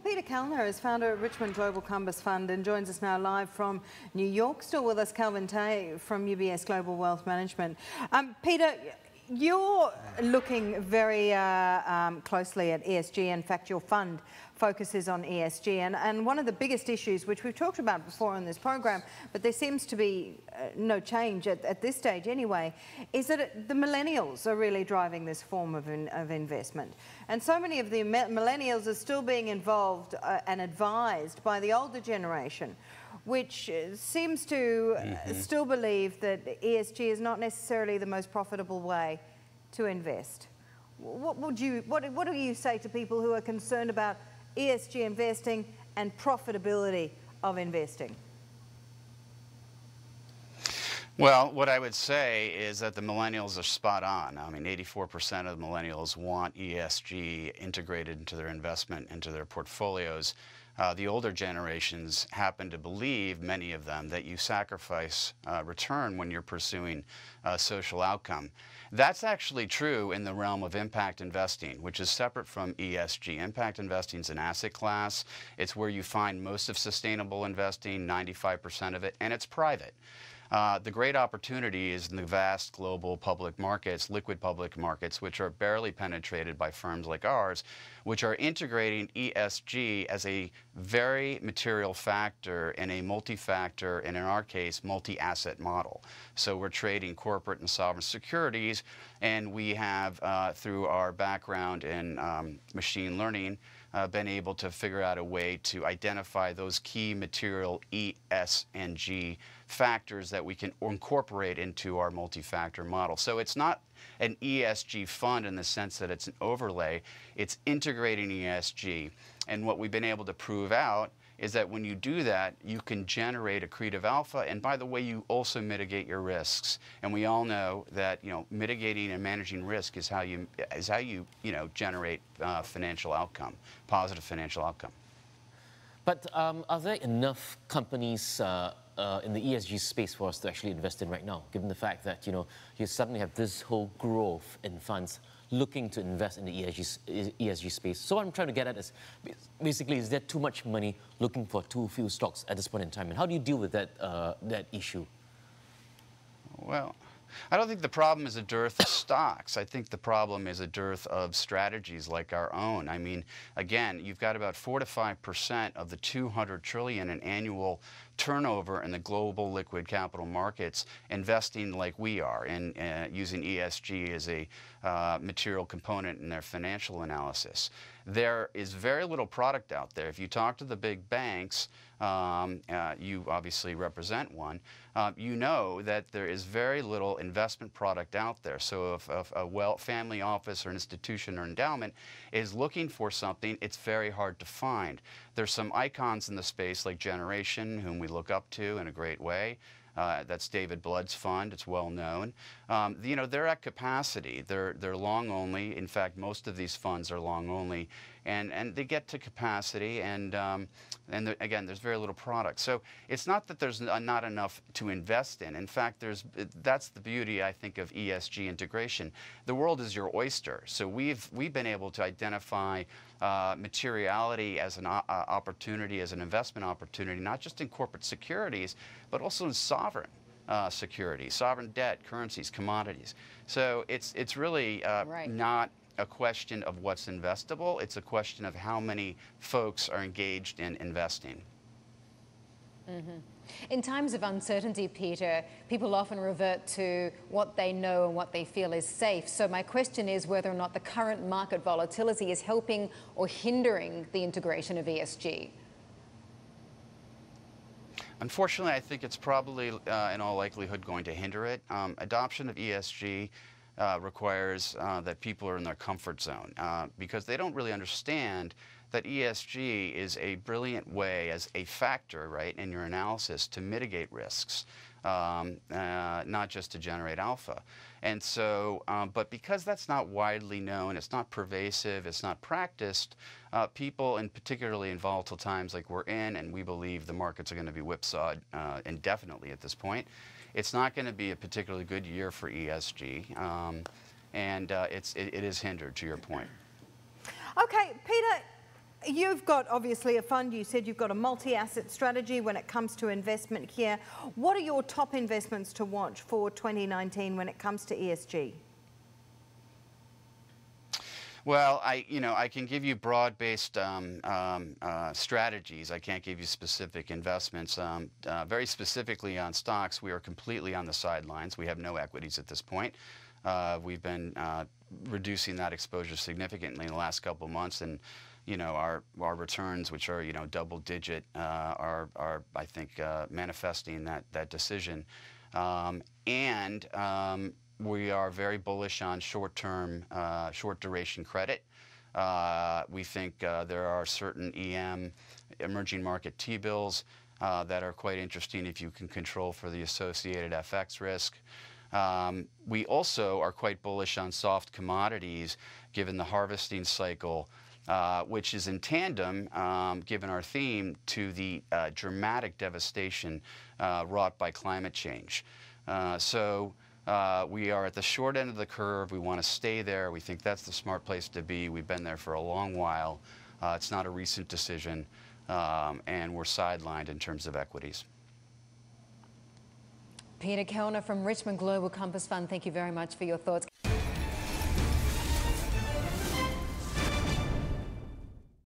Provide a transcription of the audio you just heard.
Peter Kellner is founder of Richmond Global Compass Fund and joins us now live from New York. Still with us, Kelvin Tay from UBS Global Wealth Management. Peter, you're looking very closely at ESG. In fact, your fund focuses on ESG. And one of the biggest issues, which we've talked about before on this program, but there seems to be no change at this stage anyway, is that the millennials are really driving this form of investment. And so many of the millennials are still being involved and advised by the older generation, which seems to still believe that ESG is not necessarily the most profitable way to invest. What do you say to people who are concerned about ESG investing and profitability of investing? Well, what I would say is that the millennials are spot on. I mean, 84% of the millennials want ESG integrated into their investment, into their portfolios. The older generations happen to believe, many of them, that you sacrifice return when you're pursuing a social outcome. That's actually true in the realm of impact investing, which is separate from ESG. Impact investing is an asset class. It's where you find most of sustainable investing, 95% of it, and it's private. The great opportunity is in the vast global public markets, liquid public markets, which are barely penetrated by firms like ours, which are integrating ESG as a very material factor in a multi-factor, and in our case, multi-asset model. So we're trading corporate and sovereign securities, and we have, through our background in machine learning, been able to figure out a way to identify those key material E, S, and G factors that we can incorporate into our multi-factor model. So it's not an ESG fund in the sense that it's an overlay. It's integrating ESG. And what we've been able to prove out is that when you do that, you can generate accretive alpha. And by the way, you also mitigate your risks. And we all know that mitigating and managing risk is how you generate financial outcome, positive financial outcome. But are there enough companies in the ESG space for us to actually invest in right now, given the fact that you suddenly have this whole growth in funds looking to invest in the ESG space? So what I'm trying to get at is, basically, is there too much money looking for too few stocks at this point in time? And how do you deal with that issue? Well, I don't think the problem is a dearth of stocks. I think the problem is a dearth of strategies like our own. I mean, again, you've got about 4 to 5% of the $200 trillion in annual turnover in the global liquid capital markets investing like we are, and using ESG as a material component in their financial analysis. There is very little product out there. If you talk to the big banks, you obviously represent one, you know that there is very little investment product out there. So if a family office or institution or endowment is looking for something, it's very hard to find. There's some icons in the space like Generation, whom we look up to in a great way. That's David Blood's fund. It's well known. They're at capacity. They're long only. In fact, most of these funds are long only, and they get to capacity. And again, there's very little product. So it's not that there's not enough to invest in. In fact, that's the beauty, I think, of ESG integration. The world is your oyster. So we've been able to identify materiality as an opportunity, as an investment opportunity, not just in corporate securities, but also in sovereign securities, sovereign debt, currencies, commodities. So it's really not a question of what's investable. It's a question of how many folks are engaged in investing. In times of uncertainty, Peter, people often revert to what they know and what they feel is safe. So my question is whether or not the current market volatility is helping or hindering the integration of ESG. Unfortunately, I think it's probably, in all likelihood, going to hinder it. Adoption of ESG requires that people are in their comfort zone because they don't really understand that ESG is a brilliant way as a factor, right, in your analysis to mitigate risks, not just to generate alpha. And so, but because that's not widely known, it's not pervasive, it's not practiced, people, and particularly in volatile times like we're in, and we believe the markets are going to be whipsawed indefinitely at this point, it's not going to be a particularly good year for ESG, and it is hindered, to your point. Okay, Peter, You've got obviously a fund. You said you've got a multi-asset strategy when it comes to investment here. What are your top investments to watch for 2019 when it comes to ESG? Well, I can give you broad-based strategies. I can't give you specific investments. Very specifically on stocks, we are completely on the sidelines. We have no equities at this point. We've been reducing that exposure significantly in the last couple of months, and our returns, which are double-digit, are I think manifesting that decision. We are very bullish on short-term, short-duration credit. We think there are certain emerging market T-bills, that are quite interesting if you can control for the associated FX risk. We also are quite bullish on soft commodities, given the harvesting cycle, which is in tandem, given our theme, to the dramatic devastation wrought by climate change. We are at the short end of the curve. We want to stay there. We think that's the smart place to be. We've been there for a long while. It's not a recent decision, and we're sidelined in terms of equities. Peter Kellner from Richmond Global Compass Fund, thank you very much for your thoughts.